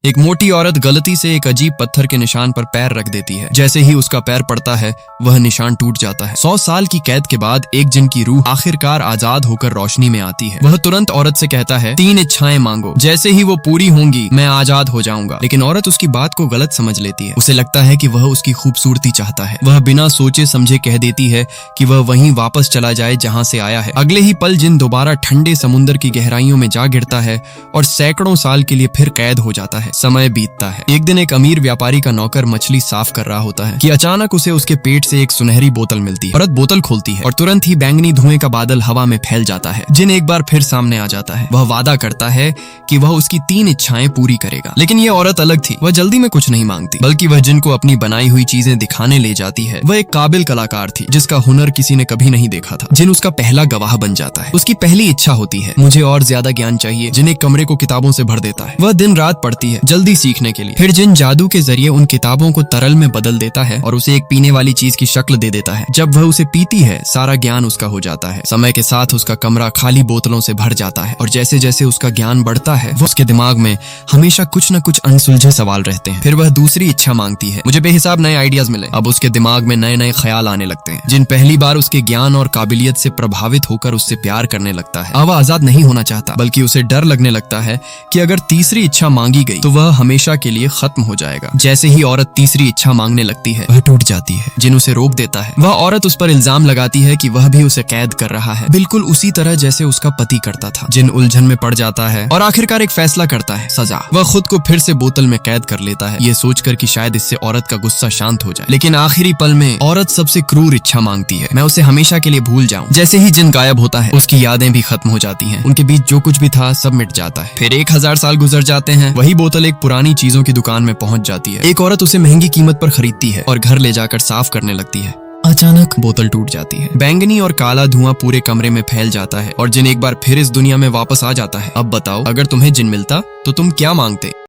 एक मोटी औरत गलती से एक अजीब पत्थर के निशान पर पैर रख देती है। जैसे ही उसका पैर पड़ता है वह निशान टूट जाता है। 100 साल की कैद के बाद एक जिन की रूह आखिरकार आजाद होकर रोशनी में आती है। वह तुरंत औरत से कहता है 3 इच्छाएं मांगो, जैसे ही वो पूरी होंगी मैं आजाद हो जाऊंगा। लेकिन औरत उसकी बात को गलत समझ लेती है। उसे लगता है कि वह उसकी खूबसूरती चाहता है। वह बिना सोचे समझे कह देती है कि वह वहीं वापस चला जाए जहाँ से आया है। अगले ही पल जिन दोबारा ठंडे समुद्र की गहराइयों में जा गिरता है और सैकड़ों साल के लिए फिर कैद हो जाता है। समय बीतता है। एक दिन एक अमीर व्यापारी का नौकर मछली साफ कर रहा होता है कि अचानक उसे उसके पेट से एक सुनहरी बोतल मिलती है। औरत बोतल खोलती है और तुरंत ही बैंगनी धुएं का बादल हवा में फैल जाता है। जिन एक बार फिर सामने आ जाता है। वह वादा करता है कि वह उसकी 3 इच्छाएं पूरी करेगा। लेकिन यह औरत अलग थी। वह जल्दी में कुछ नहीं मांगती, बल्कि वह जिनको अपनी बनाई हुई चीजें दिखाने ले जाती है। वह एक काबिल कलाकार थी जिसका हुनर किसी ने कभी नहीं देखा था। जिन उसका पहला गवाह बन जाता है। उसकी पहली इच्छा होती है मुझे और ज्यादा ज्ञान चाहिए। जिन एक कमरे को किताबों से भर देता है। वह दिन रात पढ़ती है जल्दी सीखने के लिए। फिर जिन जादू के जरिए उन किताबों को तरल में बदल देता है और उसे एक पीने वाली चीज की शक्ल दे देता है। जब वह उसे पीती है सारा ज्ञान उसका हो जाता है। समय के साथ उसका कमरा खाली बोतलों से भर जाता है और जैसे जैसे उसका ज्ञान बढ़ता है उसके दिमाग में हमेशा कुछ न कुछ अनसुलझे सवाल रहते हैं। फिर वह दूसरी इच्छा मांगती है मुझे बेहिसाब नए आइडियाज मिले। अब उसके दिमाग में नए नए ख्याल आने लगते हैं। जिन पहली बार उसके ज्ञान और काबिलियत से प्रभावित होकर उससे प्यार करने लगता है। अब वह आजाद नहीं होना चाहता, बल्कि उसे डर लगने लगता है कि अगर तीसरी इच्छा मांगी गई तो वह हमेशा के लिए खत्म हो जाएगा। जैसे ही औरत तीसरी इच्छा मांगने लगती है वह टूट जाती है। जिन उसे रोक देता है। वह औरत उस पर इल्जाम लगाती है कि वह भी उसे कैद कर रहा है, बिल्कुल उसी तरह जैसे उसका पति करता था। जिन उलझन में पड़ जाता है और आखिरकार एक फैसला करता है सजा। वह खुद को फिर से बोतल में कैद कर लेता है, ये सोचकर कि शायद इससे औरत का गुस्सा शांत हो जाए। लेकिन आखिरी पल में औरत सबसे क्रूर इच्छा मांगती है मैं उसे हमेशा के लिए भूल जाऊं। जैसे ही जिन गायब होता है उसकी यादें भी खत्म हो जाती हैं। उनके बीच जो कुछ भी था सब मिट जाता है। फिर 1000 साल गुजर जाते हैं। वही बोतल एक पुरानी चीजों की दुकान में पहुंच जाती है। एक औरत उसे महंगी कीमत पर खरीदती है और घर ले जाकर साफ करने लगती है। अचानक बोतल टूट जाती है। बैंगनी और काला धुआं पूरे कमरे में फैल जाता है और जिन एक बार फिर इस दुनिया में वापस आ जाता है। अब बताओ अगर तुम्हें जिन मिलता तो तुम क्या मांगते।